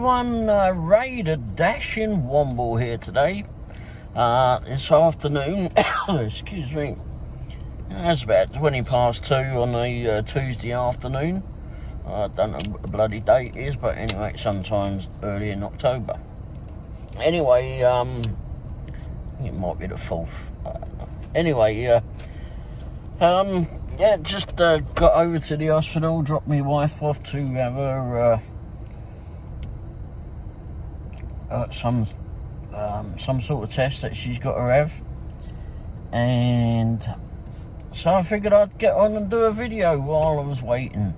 everyone, Ray the Dashing Womble here today. This afternoon, excuse me, it's about 20 past 2 on a Tuesday afternoon. I don't know what the bloody date is, but anyway, sometimes early in October. Anyway, it might be the 4th. Anyway, yeah, just got over to the hospital, dropped my wife off to have her some sort of test that she's got to have, and so I figured I'd get on and do a video while I was waiting.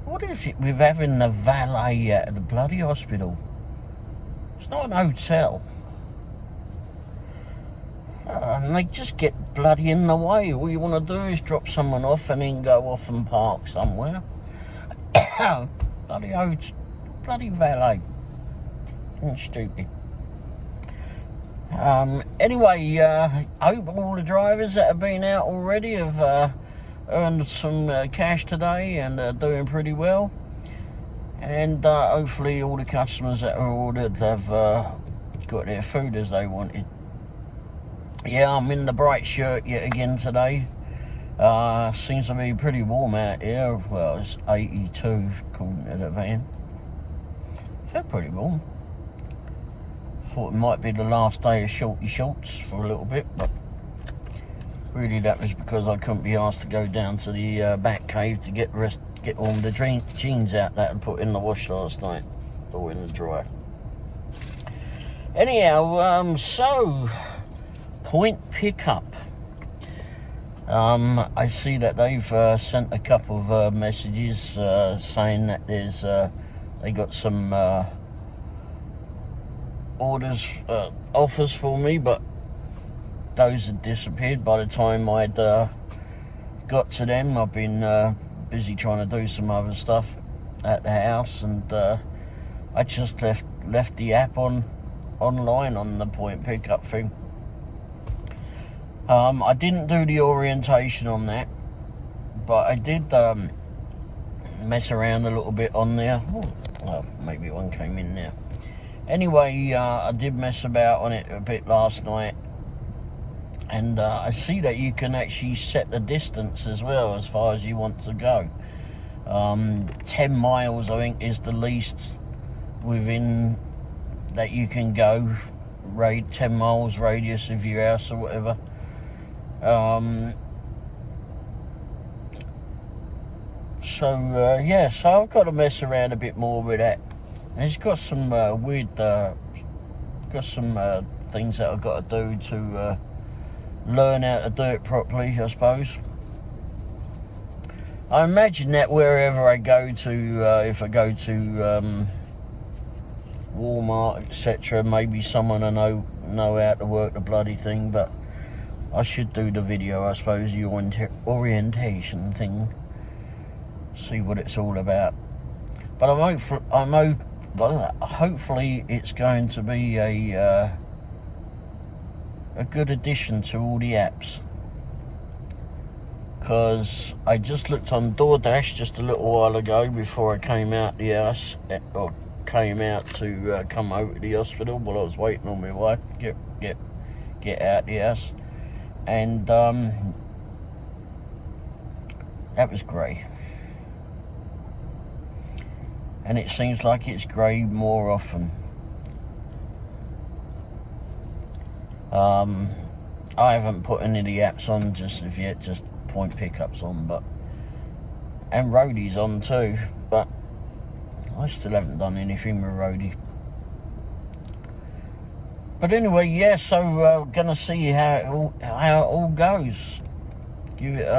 What is it with having the valet at the bloody hospital? It's not an hotel. And they just get bloody in the way. All you want to do is drop someone off and then go off and park somewhere. Bloody valet. Stupid. Anyway, I hope all the drivers that have been out already have earned some cash today and are doing pretty well. And hopefully all the customers that are ordered have got their food as they wanted. Yeah, I'm in the bright shirt yet again today. Seems to be pretty warm out here. Well, it's 82 according to the van. Felt pretty warm. Thought it might be the last day of shorty shorts for a little bit, but really that was because I couldn't be asked to go down to the back cave to get all the jeans out that I put in the wash last night, or in the dryer. Anyhow, so Point Pickup. I see that they've sent a couple of messages saying that there's they got some offers for me, but those had disappeared by the time I'd got to them. I've been busy trying to do some other stuff at the house, and I just left the app online on the Point Pickup thing. I didn't do the orientation on that, but I did mess around a little bit on there. Oh, maybe one came in there. Anyway, I did mess about on it a bit last night, and I see that you can actually set the distance as well as far as you want to go. 10 miles, I think, is the least within that you can go. 10 miles radius of your house or whatever. Yeah, so I've got to mess around a bit more with that. And it's got some weird, things that I've got to do to learn how to do it properly, I suppose. I imagine that wherever I go to, if I go to Walmart, etc., maybe someone I know how to work the bloody thing, but I should do the video, I suppose, the orientation thing, see what it's all about. But hopefully it's going to be a good addition to all the apps, because I just looked on DoorDash just a little while ago before I came out the house, or came out to come over to the hospital while I was waiting on my wife to get out the house, and that was grey. And it seems like it's grey more often. I haven't put any of the apps on just as yet, just Point Pickups on, and Roadie's on too, but I still haven't done anything with Roadie. But anyway, yeah, so gonna see how it all goes. Give it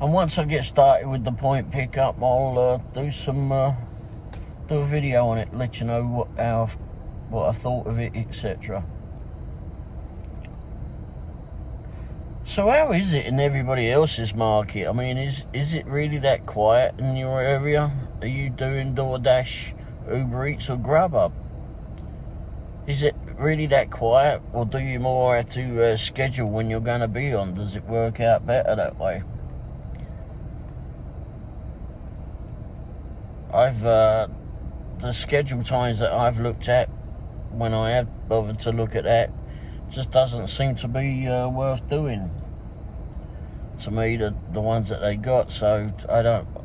and once I get started with the Point Pickup, I'll do a video on it, let you know what I thought of it, etc. So how is it in everybody else's market? I mean, is it really that quiet in your area? Are you doing DoorDash, Uber Eats, or Grubhub? Is it really that quiet, or do you more have to schedule when you're going to be on? Does it work out better that way? the schedule times that I've looked at, when I have bothered to look at that, just doesn't seem to be worth doing to me, the ones that they got. So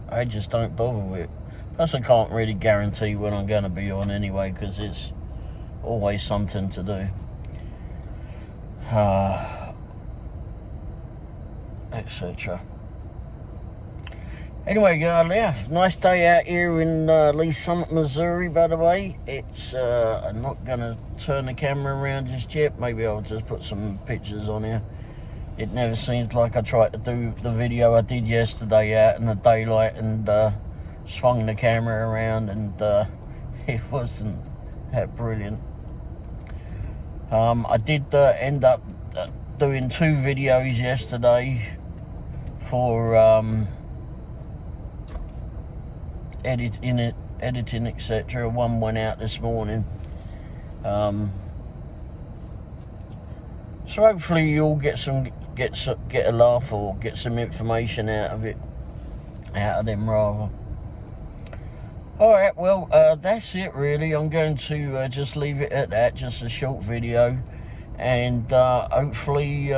I just don't bother with it. Plus I can't really guarantee when I'm going to be on anyway, because it's always something to do, etc. Anyway, yeah, nice day out here in Lee Summit, Missouri, by the way. It's, I'm not going to turn the camera around just yet. Maybe I'll just put some pictures on here. It never seems like I tried to do the video I did yesterday out in the daylight and swung the camera around, and it wasn't that brilliant. I did end up doing 2 videos yesterday for editing, etc. One went out this morning, so hopefully you'll get a laugh or get some information out of them rather. Alright, well, that's it really. I'm going to just leave it at that, just a short video, and hopefully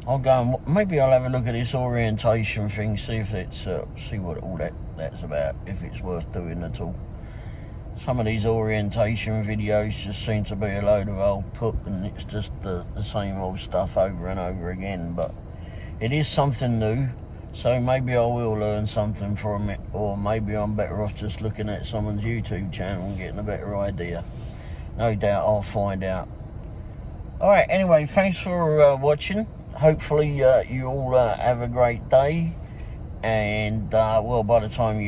I'll go and maybe I'll have a look at this orientation thing, see if it's see what all that's about, if it's worth doing at all. Some of these orientation videos just seem to be a load of old put, and it's just the same old stuff over and over again. But it is something new, so maybe I will learn something from it, or maybe I'm better off just looking at someone's YouTube channel and getting a better idea. No doubt I'll find out. Alright, anyway, thanks for watching. Hopefully you all have a great day, and well, by the time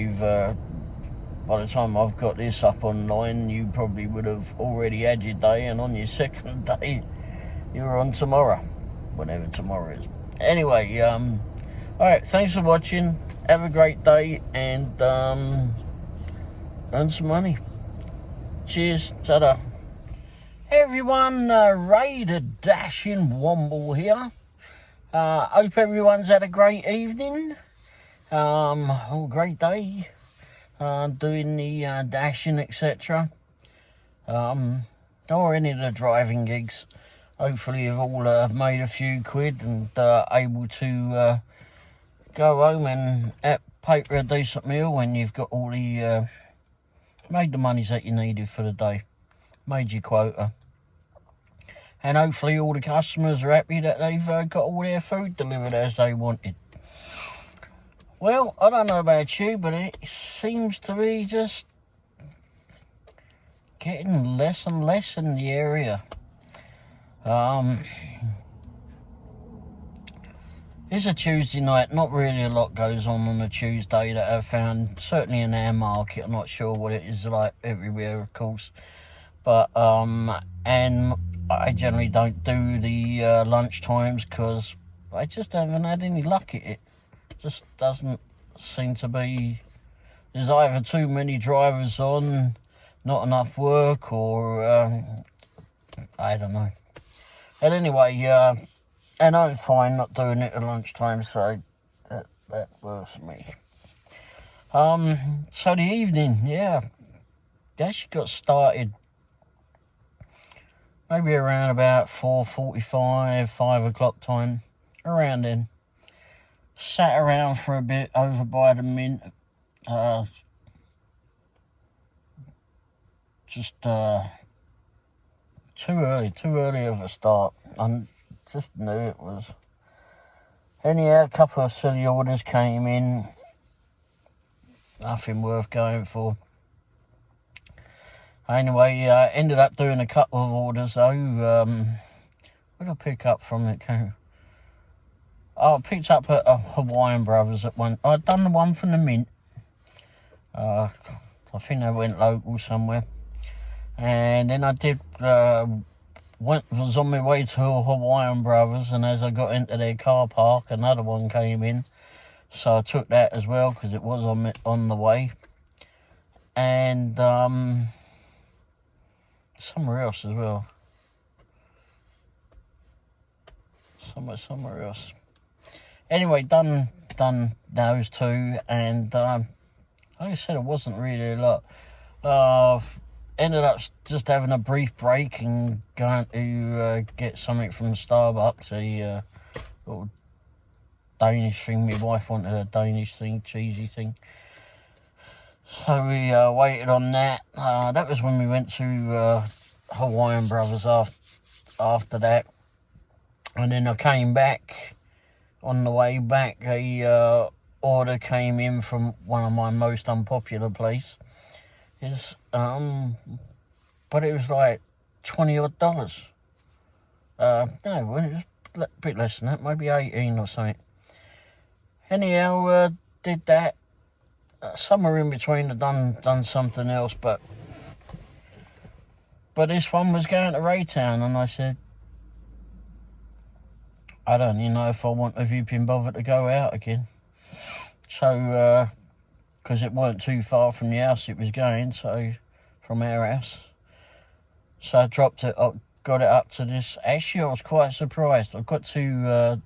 I've got this up online, you probably would have already had your day, and on your second day you're on tomorrow, whenever tomorrow is. Anyway, alright, thanks for watching, have a great day, and earn some money. Cheers, ta-da. Hey everyone, Ray the Dashing Womble here. Hope everyone's had a great evening, great day, doing the dashing, etc. Or any of the driving gigs. Hopefully you've all made a few quid and able to go home and pay for a decent meal when you've got all the made the monies that you needed for the day, made your quota. And hopefully all the customers are happy that they've got all their food delivered as they wanted. Well, I don't know about you, but it seems to be just getting less and less in the area. It's a Tuesday night, not really a lot goes on a Tuesday that I've found, certainly in our market. I'm not sure what it is like everywhere, of course. But, and I generally don't do the lunch times because I just haven't had any luck at it. Just doesn't seem to be. There's either too many drivers on, not enough work, or I don't know. But anyway, and I'm fine not doing it at lunchtime, so that works for me. So the evening, yeah, actually got started maybe around about 4:45, 5 o'clock time, around then. Sat around for a bit over by the Mint. Just too early of a start. I just knew it was. Anyhow, a couple of silly orders came in. Nothing worth going for. Anyway, ended up doing a couple of orders though. Where did I pick up from it? I picked up at Hawaiian Brothers at one. I'd done the one from the Mint. I think they went local somewhere. And then I did, was on my way to Hawaiian Brothers, and as I got into their car park, another one came in. So I took that as well, because it was on the way. And, somewhere else as well. Somewhere else. Anyway, done done those two, and like I said, it wasn't really a lot. Ended up just having a brief break and going to get something from Starbucks, a little Danish thing. My wife wanted a Danish thing, cheesy thing. So we waited on that. That was when we went to Hawaiian Brothers after that. And then I came back. On the way back, a order came in from one of my most unpopular places. But it was like $20 odd. No, it was a bit less than that, maybe 18 or something. Anyhow, did that. Somewhere in between, I'd done something else, but this one was going to Raytown, and I said, I don't even know if I want have you been bothered to go out again. So, because it weren't too far from the house it was going, so from our house. So I dropped it, I got it up to this. Actually, I was quite surprised. I got to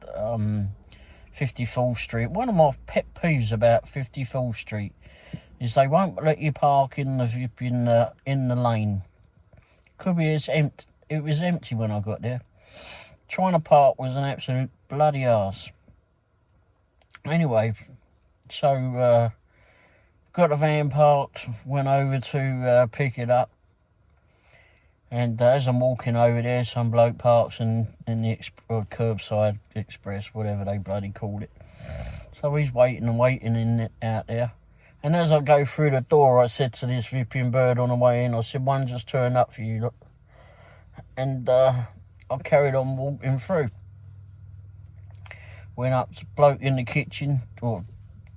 54th Street. One of my pet peeves about 54th Street is they won't let you park in the lane. Could be it's empty. It was empty when I got there. Trying to park was an absolute bloody arse. Anyway, so got the van parked, went over to pick it up, and as I'm walking over there, some bloke parks in the curbside express, whatever they bloody called it. So he's waiting out there. And as I go through the door, I said to this Vipian bird on the way in, I said, one just turned up for you, look. And I carried on walking through. Went up to bloke in the kitchen, or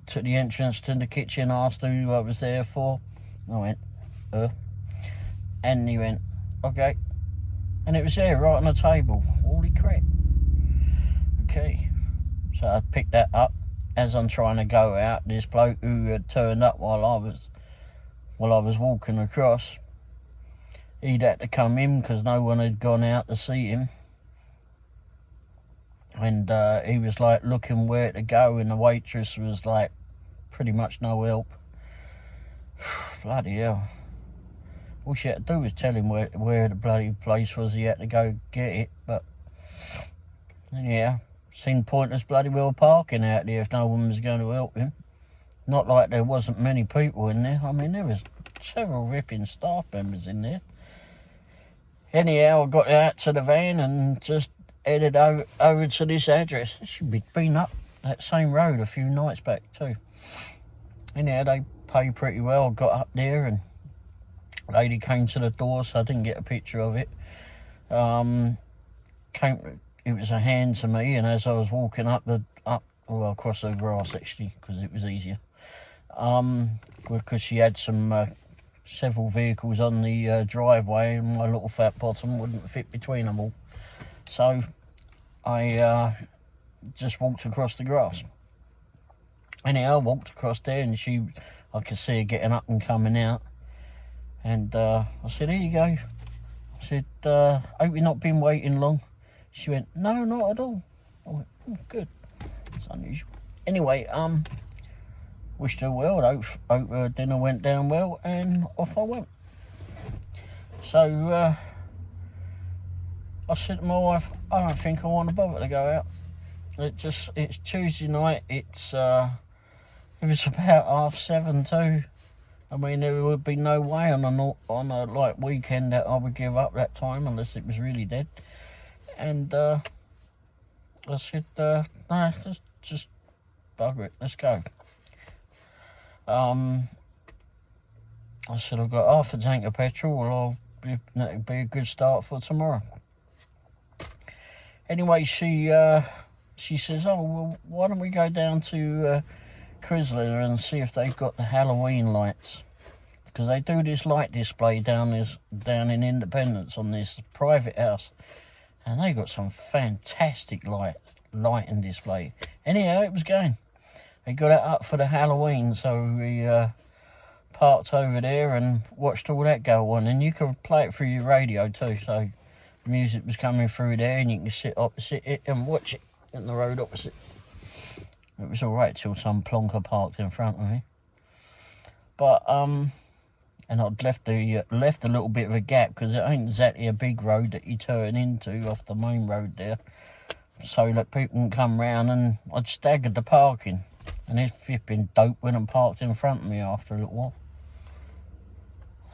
to the entrance to the kitchen, asked who I was there for. I went, and he went, okay. And it was there, right on the table. Holy crap. Okay. So I picked that up. As I'm trying to go out, this bloke who had turned up while I was walking across, he'd had to come in because no one had gone out to see him. And he was like looking where to go, and the waitress was like pretty much no help. Bloody hell. All she had to do was tell him where the bloody place was he had to go get it. But yeah, seemed pointless bloody well parking out there if no one was going to help him. Not like there wasn't many people in there. I mean, there was several ripping staff members in there. Anyhow, I got out to the van and just headed over to this address. It should be been up that same road a few nights back too. Anyhow, they paid pretty well. I got up there and a lady came to the door, so I didn't get a picture of it. It was a hand to me, and as I was walking across the grass actually, because it was easier. Because she had several vehicles on the driveway, and my little fat bottom wouldn't fit between them all. So I just walked across the grass. Anyhow, I walked across there, and I could see her getting up and coming out. And I said, here you go. I said, hope you've not been waiting long. She went, no, not at all. I went, good. It's unusual. Anyway, wished her well. Hope her dinner went down well, and off I went. So I said to my wife, I don't think I want to bother to go out. It's Tuesday night. It was about 7:30 too. I mean, there would be no way on a like weekend that I would give up that time unless it was really dead. And I said, no, just bugger it, let's go. I said, I've got half a tank of petrol, that'll be a good start for tomorrow. Anyway, she says, oh, well, why don't we go down to Chrysler and see if they've got the Halloween lights. Because they do this light display down in Independence on this private house. And they got some fantastic lighting display. Anyhow, it was going. They got it up for the Halloween, so we parked over there and watched all that go on. And you could play it through your radio too, so the music was coming through there, and you can sit opposite it and watch it in the road opposite. It was alright till some plonker parked in front of me. But, and I'd left a little bit of a gap because it ain't exactly a big road that you turn into off the main road there, so that people can come round, and I'd staggered the parking, and this flipping dope went and parked in front of me after a little while.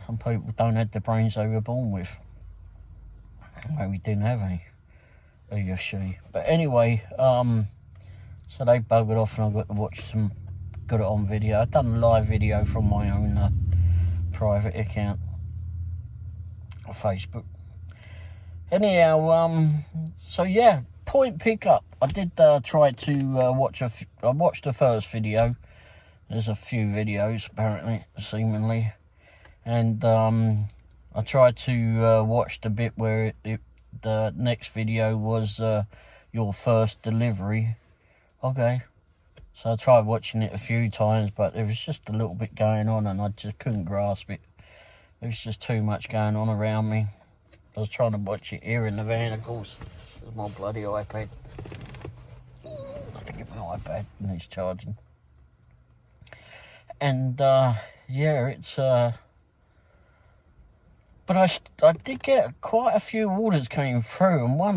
Some people don't have the brains they were born with. Maybe didn't have any. He or she. But anyway, so they buggered off and I got to watch some, got it on video. I've done a live video from my own private account on Facebook. Anyhow, so yeah, point pickup. I did try to watch I watched the first video. There's a few videos apparently, seemingly. And I tried to watch the bit where the next video was your first delivery. Okay, so I tried watching it a few times, but there was just a little bit going on and I just couldn't grasp it. There was just too much going on around me. I was trying to watch it here in the van, of course. There's my bloody iPad. I have to get my iPad and it's charging. And yeah, it's but I did get quite a few orders came through, and one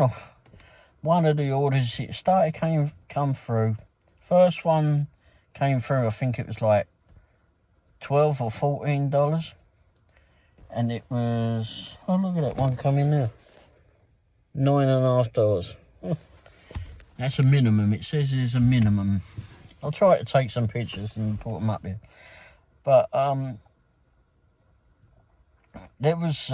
of the orders it started come through. First one came through, I think it was like $12 or $14, and it was, oh look at that one coming there, $9.50. That's a minimum. It says there's a minimum. I'll try to take some pictures and put them up here. But there was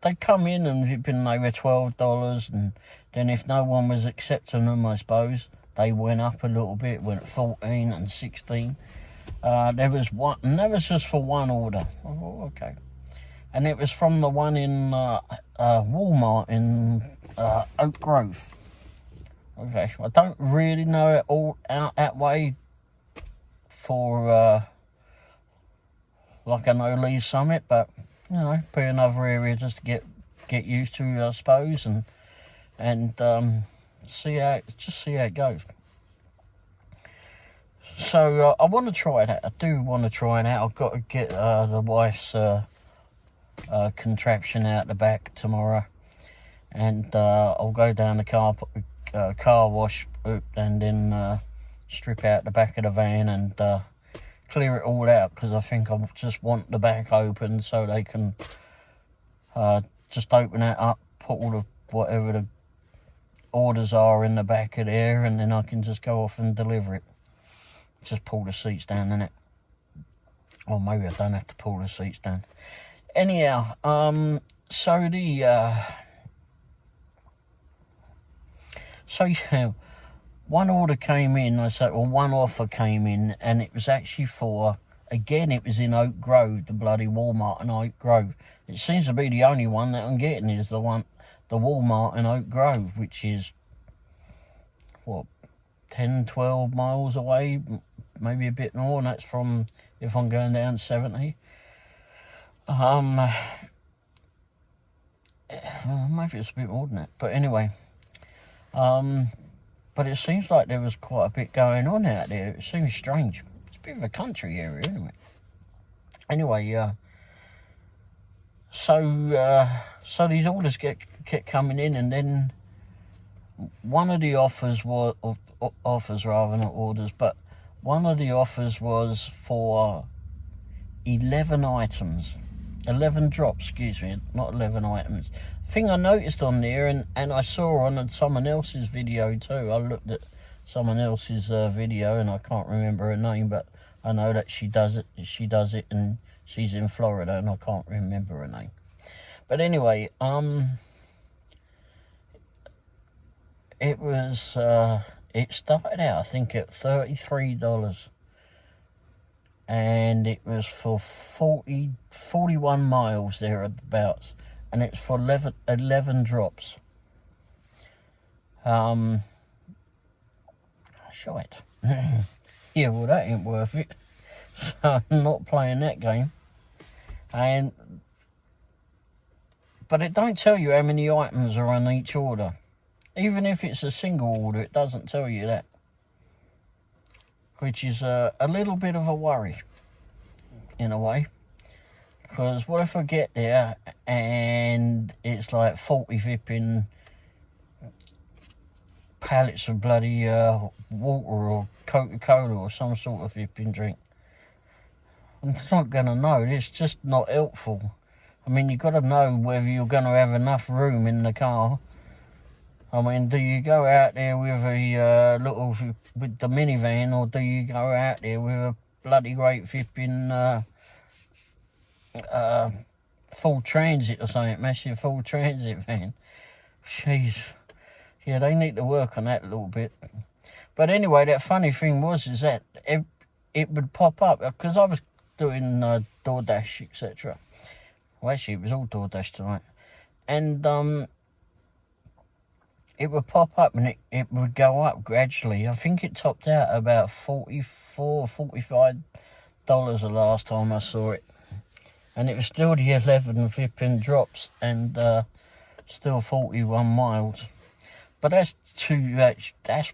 they come in and they were $12, and then if no one was accepting them, I suppose they went up a little bit, went at 14 and 16. There was one, and that was just for one order. Oh, okay, and it was from the one in Walmart in Oak Grove. Okay, I don't really know it all out that way for like I know Lee's Summit, but you know, be another area just to get used to, I suppose, and see how it goes. So I want to try that. I do want to try it out. I've got to get the wife's contraption out the back tomorrow, and I'll go down the car wash and then strip out the back of the van and clear it all out, because I think I just want the back open so they can just open that up, put all the whatever the orders are in the back of there, and then I can just go off and deliver it. Just pull the seats down in it, or maybe I don't have to pull the seats down. Anyhow, so yeah, one order came in, one offer came in, and it was actually for, again, it was in Oak Grove, the bloody Walmart in Oak Grove. It seems to be the only one that I'm getting is the Walmart in Oak Grove, which is, what, 10, 12 miles away, maybe a bit more, and that's from, if I'm going down 70. Maybe it's a bit more than that, but anyway, but it seems like there was quite a bit going on out there. It seems strange. It's a bit of a country area, anyway. Anyway, so these orders kept coming in, and then one of the offers was, offers rather, not orders, but one of the offers was for 11 items. 11 drops, excuse me, not 11 items. Thing I noticed on there, and I saw on someone else's video too. I looked at someone else's video, and I can't remember her name, but I know that she does it, and she's in Florida, and I can't remember her name. But anyway, it was, it started out, I think, at $33. And it was for 41 miles thereabouts, and it's for 11 drops. Shite. Yeah, well, that ain't worth it. So I'm not playing that game. But it don't tell you how many items are on each order. Even if it's a single order, it doesn't tell you that. which is a little bit of a worry, in a way. Because what if I get there and it's like 40 flipping pallets of bloody water or Coca-Cola or some sort of flipping drink? I'm just not going to know. It's just not helpful. I mean, you've got to know whether you're going to have enough room in the car. I mean, do you go out there with a with the minivan, or do you go out there with a bloody great flipping full transit or something, massive full transit van? Jeez. Yeah, they need to work on that a little bit. But anyway, that funny thing is that it would pop up, because I was doing DoorDash, etc. Well, actually, it was all DoorDash tonight. And it would pop up and it would go up gradually. I think it topped out about $44, $45 the last time I saw it. And it was still the 11 flipping drops and still 41 miles. But that's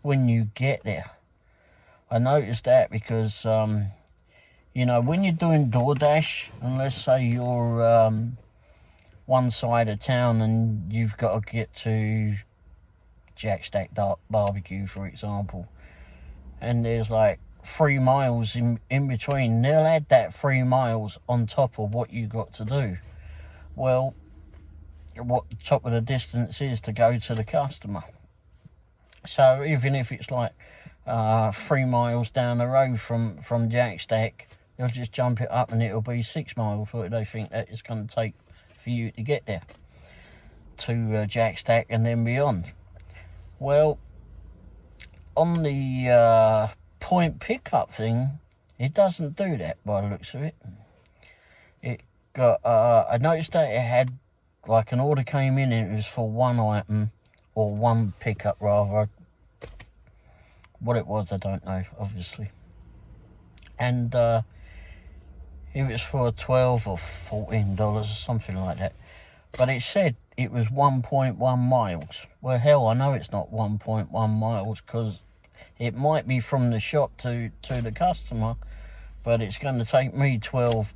when you get there. I noticed that because, you know, when you're doing DoorDash, and let's say you're one side of town and you've got to get to Jack Stack Barbecue, for example, and there's like 3 miles in between, they'll add that 3 miles on top of what you got to do. Well, what the top of the distance is to go to the customer. So even if it's like 3 miles down the road from Jack Stack, they'll just jump it up and it'll be 6 miles what they think that it's going to take for you to get there to Jack Stack and then beyond. Well, on the point pickup thing, it doesn't do that by the looks of it. It got I noticed that it had like an order came in and it was for one item, or one pickup rather. What it was, I don't know, obviously. And it was for $12 or $14 or something like that. But it said it was 1.1 miles. Well, hell, I know it's not 1.1 miles, because it might be from the shop to the customer, but it's going to take me 12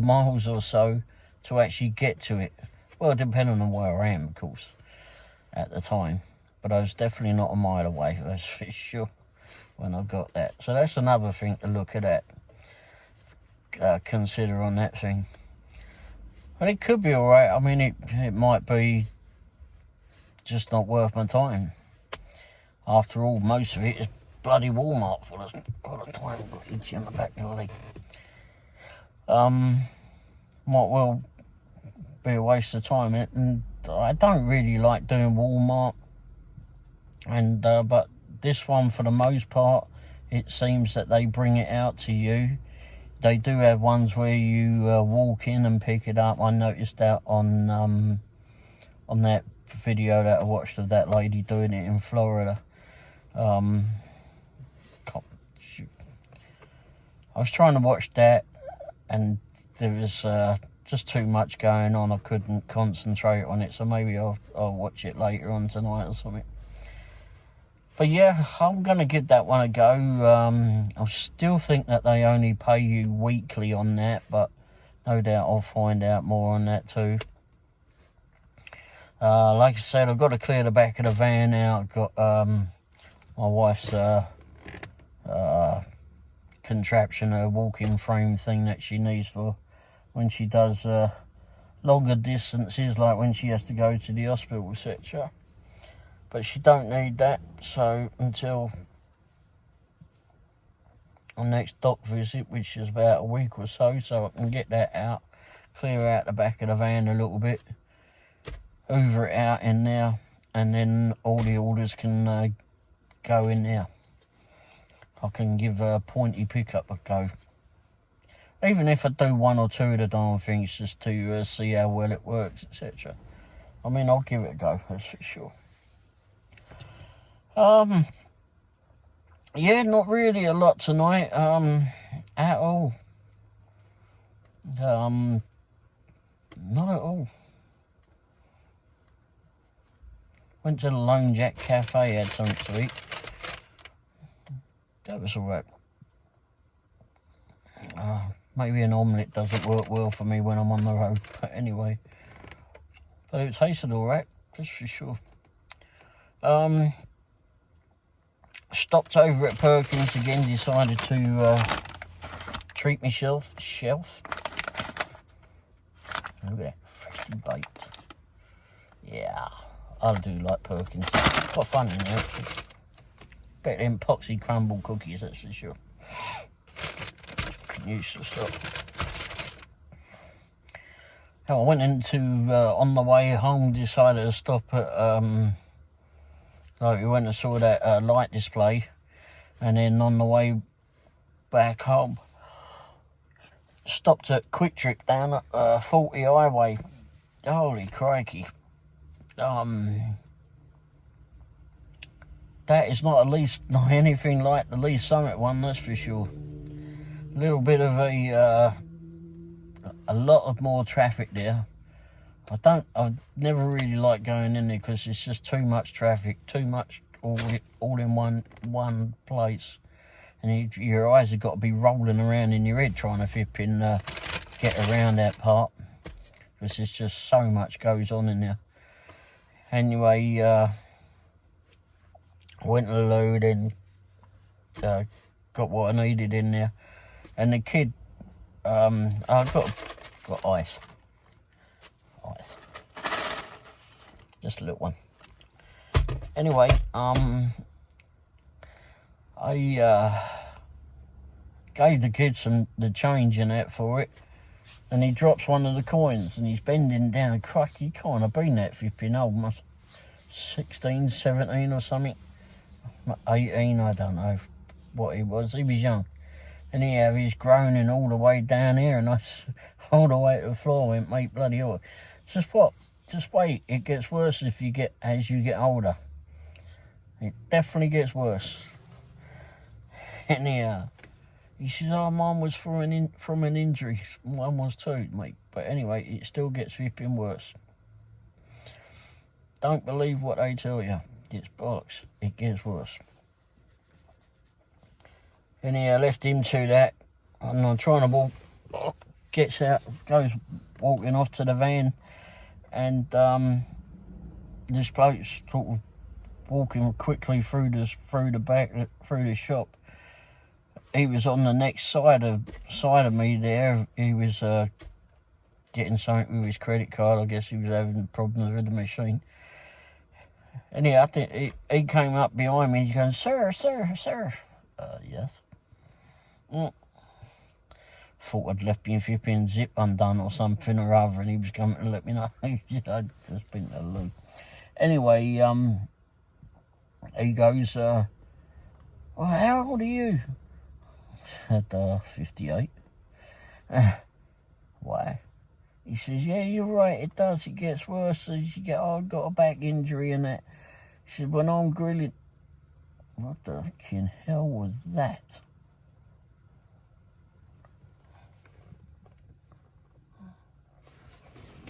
miles or so to actually get to it. Well, depending on where I am, of course, at the time. But I was definitely not a mile away, that's for sure, when I got that. So that's another thing to look at, consider on that thing. But it could be alright. I mean, it might be just not worth my time. After all, most of it is bloody Walmart full of all the time. Got itchy on the back of the leg. Might well be a waste of time. And I don't really like doing Walmart. And but this one, for the most part, it seems that they bring it out to you. They do have ones where you walk in and pick it up. I noticed that on that video that I watched of that lady doing it in Florida. I was trying to watch that, and there was just too much going on. I couldn't concentrate on it, so maybe I'll watch it later on tonight or something. But yeah, I'm going to give that one a go. I still think that they only pay you weekly on that, but no doubt I'll find out more on that too. Like I said, I've got to clear the back of the van out. I've got my wife's contraption, a walking frame thing that she needs for when she does longer distances, like when she has to go to the hospital, etc. But she don't need that, so until our next doc visit, which is about a week or so I can get that out, clear out the back of the van a little bit, hoover it out in there, and then all the orders can go in there. I can give a pointy pickup a go. Even if I do 1 or 2 of the darn things just to see how well it works, etc. I mean, I'll give it a go, that's for sure. Yeah, not really a lot tonight, at all. Not at all. Went to the Lone Jack Cafe, had something to eat. That was alright. Maybe an omelette doesn't work well for me when I'm on the road, but anyway. But it tasted alright, just for sure. Stopped over at Perkins again, decided to treat myself. Look at that, freshly baked. Yeah, I do like Perkins. Quite fun in there, actually. Better than epoxy crumble cookies, that's for sure. Can use some stuff. I went into, on the way home, decided to stop at, we went and saw that light display, and then on the way back home, stopped at Quick Trip down at 40 Highway. Holy crikey. That is not anything like the Lee Summit one, that's for sure. A little bit of a lot of more traffic there. I've never really liked going in there because it's just too much traffic, too much all in one place. And your eyes have got to be rolling around in your head trying to get around that part. Because there's just so much goes on in there. Anyway, went to the load and got what I needed in there. And the kid, I got ice. Just a little one. Anyway, I gave the kid the change in it for it, and he drops one of the coins, and he's bending down. Crikey, he can't have been that flipping old, must 16, 17 or something, 18, I don't know what he was. He was young. Anyhow, he's groaning all the way down here, and I all the way to the floor went, mate, bloody hell. Just wait, it gets worse as you get older. It definitely gets worse. Anyhow, he says, oh, mine was from an injury. Mine was too, mate. But anyway, it still gets flipping worse. Don't believe what they tell you. It's bollocks. It gets worse. Anyhow, left him to that. And I'm trying to walk. Gets out, goes walking off to the van. And this bloke's sort of walking quickly through the shop. He was on the next side of me there. He was getting something with his credit card. I guess he was having problems with the machine. Anyhow, I think he came up behind me. He's going, sir. Yes. Thought I'd left my flipping zip undone or something or other, and he was coming to let me know. I'd just been to the loo. Anyway, he goes, well, how old are you? I said, 58. Why? He says, yeah, you're right, it does. It gets worse as you get older. I've got a back injury and that. He said, when I'm grilling... What the fucking hell was that?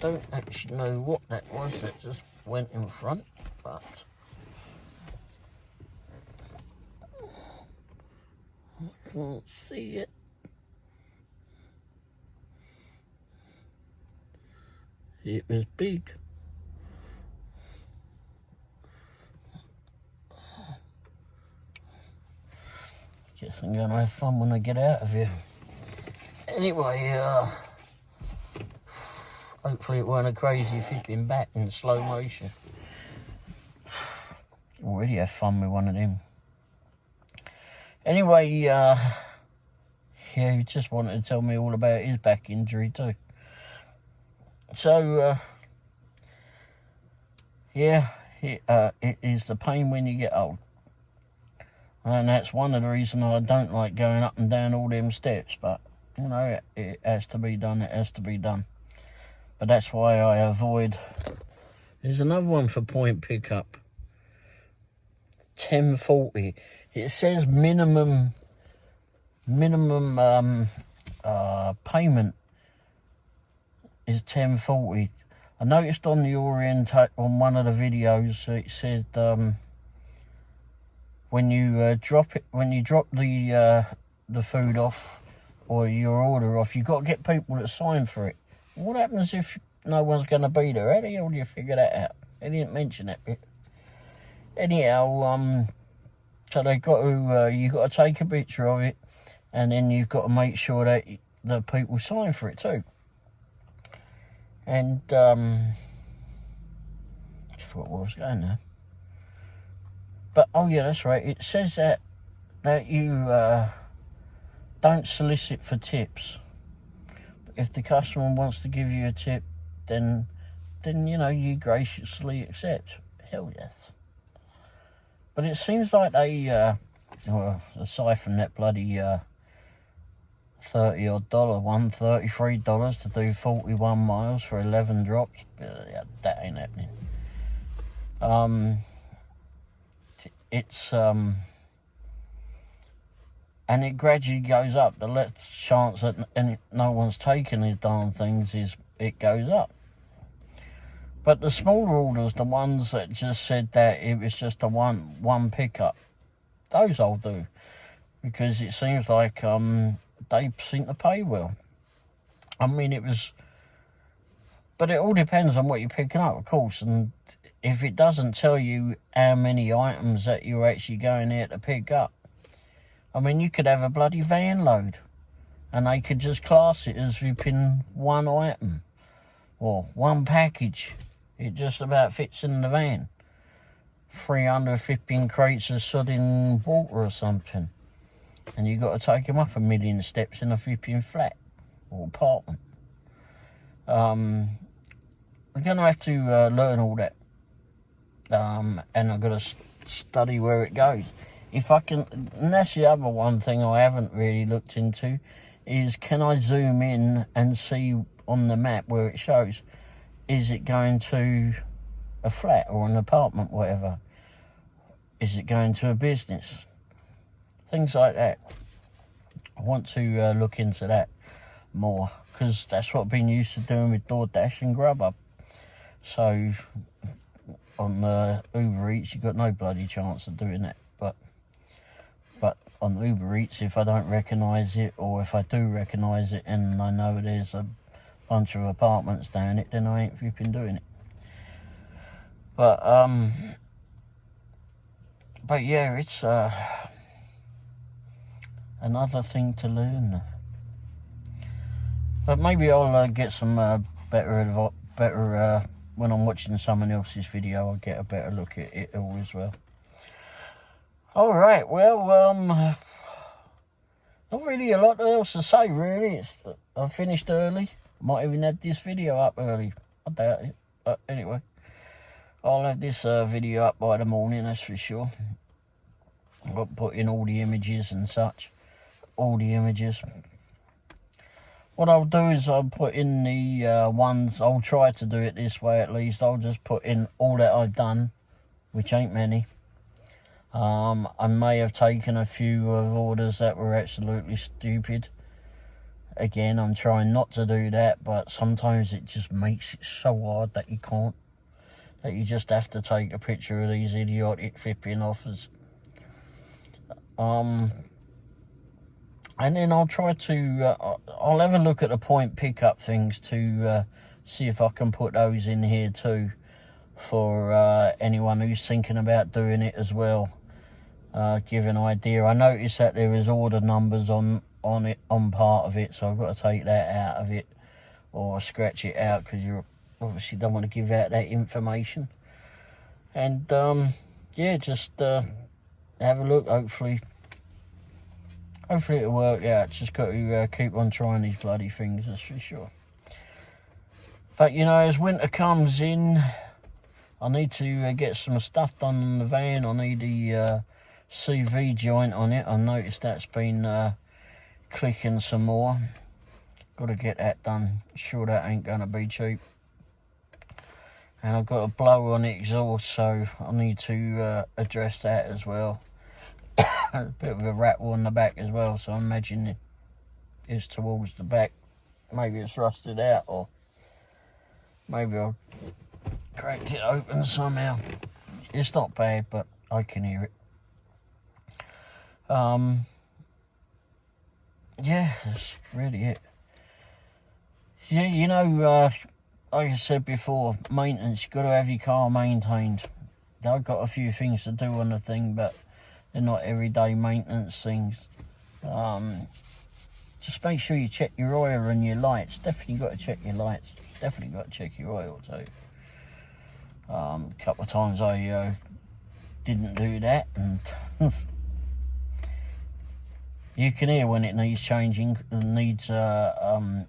Don't actually know what that was that just went in front, but... I can't see it. It was big. Guess I'm gonna have fun when I get out of here. Anyway, hopefully it weren't a crazy flipping back in slow motion. Already have fun with one of them. Anyway, yeah, he just wanted to tell me all about his back injury too. So, yeah, it is the pain when you get old. And that's one of the reasons I don't like going up and down all them steps. But, you know, it has to be done, it has to be done. But that's why I avoid... There's another one for point pickup. 1040. It says minimum payment is 1040. I noticed on the on one of the videos it said when you drop the food off or your order off, you've got to get people to sign for it. What happens if no one's going to be there? How the hell do you figure that out? They didn't mention that bit. Anyhow, so they got to you got to take a picture of it, and then you've got to make sure that the people sign for it too. And I forgot where I was going now. But oh yeah, that's right. It says that you don't solicit for tips. If the customer wants to give you a tip, then you know, you graciously accept. Hell yes. But it seems like they, well, aside from that bloody $30 odd one, $33 to do 41 miles for 11 drops, that ain't happening. It's and it gradually goes up. The less chance that no one's taking these darn things is it goes up. But the smaller orders, the ones that just said that it was just a one pickup, those I'll do, because it seems like they seem to pay well. I mean, but it all depends on what you're picking up, of course, and if it doesn't tell you how many items that you're actually going there to pick up, I mean, you could have a bloody van load, and they could just class it as flipping one item or one package. It just about fits in the van. 315 crates of sodding water or something. And you've got to take them up 1,000,000 steps in a flipping flat or apartment. We're going to have to learn all that. And I've got to study where it goes. If I can, and that's the other one thing I haven't really looked into, is can I zoom in and see on the map where it shows, is it going to a flat or an apartment, whatever? Is it going to a business? Things like that. I want to look into that more, because that's what I've been used to doing with DoorDash and Grubhub. So on Uber Eats, you've got no bloody chance of doing that. But on Uber Eats, if I don't recognise it, or if I do recognise it and I know there's a bunch of apartments down it, then I ain't flipping doing it. But yeah, it's another thing to learn. But maybe I'll get some better when I'm watching someone else's video, I'll get a better look at it all as well. All right, well, not really a lot else to say, really. I finished early. Might even have this video up early. I doubt it. But anyway, I'll have this video up by the morning, that's for sure. I've got to put in all the images and such. All the images. What I'll do is I'll put in the ones, I'll try to do it this way at least. I'll just put in all that I've done, which ain't many. I may have taken a few of orders that were absolutely stupid. Again, I'm trying not to do that, but sometimes it just makes it so hard that you can't. That you just have to take a picture of these idiotic flipping offers. And then I'll try to, I'll have a look at the point pickup things to see if I can put those in here too, for anyone who's thinking about doing it as well. Give an idea. I noticed that there is order numbers on part of it, so I've got to take that out of it or scratch it out, because you obviously don't want to give out that information. And yeah, just have a look. Hopefully it'll work out. Just got to keep on trying these bloody things, that's for sure. But you know, as winter comes in, I need to get some stuff done on the van. I need the CV joint on it. I noticed that's been clicking some more. Got to get that done. Sure, that ain't going to be cheap. And I've got a blower on the exhaust, so I need to address that as well. A bit of a rattle on the back as well, so I imagine it's towards the back. Maybe it's rusted out, or maybe I've cracked it open somehow. It's not bad, but I can hear it. Yeah, that's really it. Yeah, you know, like I said before, maintenance, you've got to have your car maintained. I've got a few things to do on the thing, but they're not everyday maintenance things. Just make sure you check your oil and your lights. Definitely got to check your lights. Definitely got to check your oil too. A couple of times I didn't do that, and you can hear when it needs changing. It needs some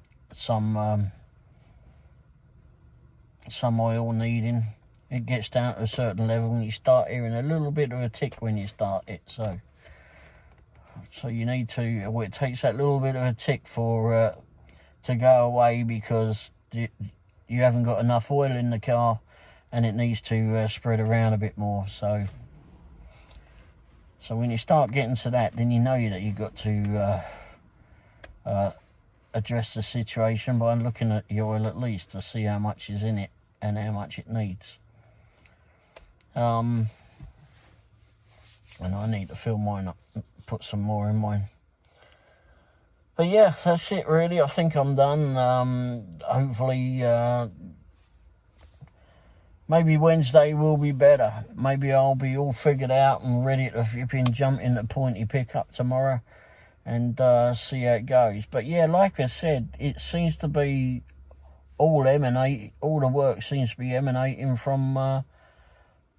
oil needing. It gets down to a certain level and you start hearing a little bit of a tick when you start it. So you need to, well, it takes that little bit of a tick for to go away, because you haven't got enough oil in the car and it needs to spread around a bit more. So when you start getting to that, then you know that you've got to address the situation by looking at the oil at least to see how much is in it and how much it needs. And I need to fill mine up, put some more in mine. But yeah, that's it really. I think I'm done. Hopefully, maybe Wednesday will be better. Maybe I'll be all figured out and ready to flipping jump in the pointy pickup tomorrow and see how it goes. But yeah, like I said, it seems to be all the work seems to be emanating from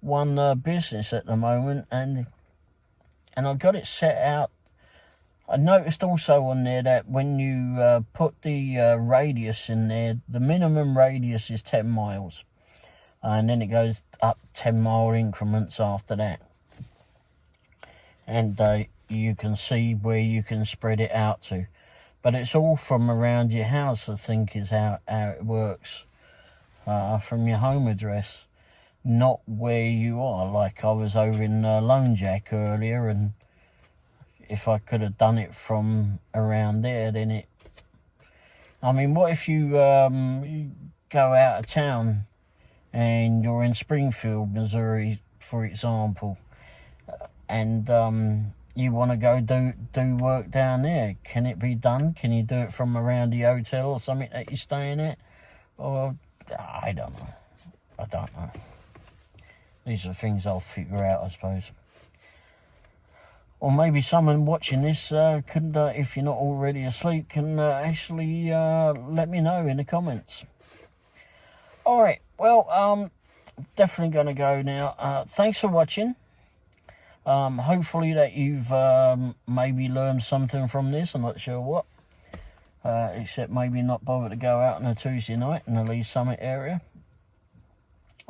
one business at the moment, and I've got it set out. I noticed also on there that when you put the radius in there, the minimum radius is 10 miles. And then it goes up 10-mile increments after that. And you can see where you can spread it out to. But it's all from around your house, I think, is how it works. From your home address. Not where you are. Like I was over in Lone Jack earlier, and if I could have done it from around there, then it... I mean, what if you go out of town and you're in Springfield, Missouri, for example, and you want to go do work down there? Can it be done? Can you do it from around the hotel or something that you're staying at? Or, I don't know. These are things I'll figure out, I suppose. Or maybe someone watching this could, if you're not already asleep, can actually let me know in the comments. All right, well, definitely going to go now. Thanks for watching. Hopefully that you've maybe learned something from this. I'm not sure what. Except maybe not bother to go out on a Tuesday night in the Lee Summit area.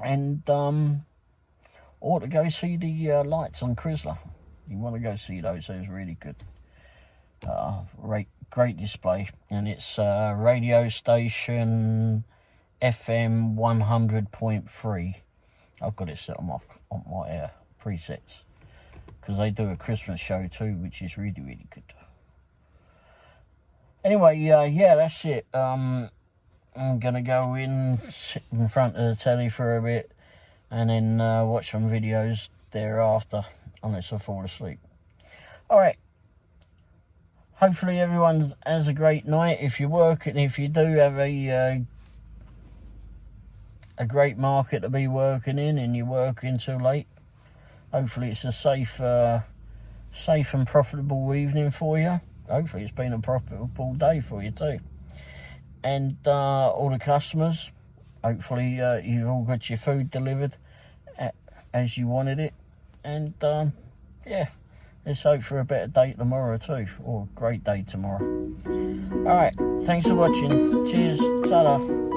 And... or to go see the lights on Chrysler. You want to go see those really good. Great display. And it's radio station FM 100.3. I've got it set on my presets. Because they do a Christmas show too, which is really, really good. Anyway, yeah, that's it. I'm going to go in, sit in front of the telly for a bit, and then watch some videos thereafter, unless I fall asleep. Alright. Hopefully everyone has a great night. If you work, and if you do have a great market to be working in, and you're working too late, hopefully it's a safe and profitable evening for you. Hopefully it's been a profitable day for you too. And all the customers, hopefully you've all got your food delivered as you wanted it. And yeah, let's hope for a better day tomorrow too, or a great day tomorrow. Alright, thanks for watching. Cheers. Ta-da.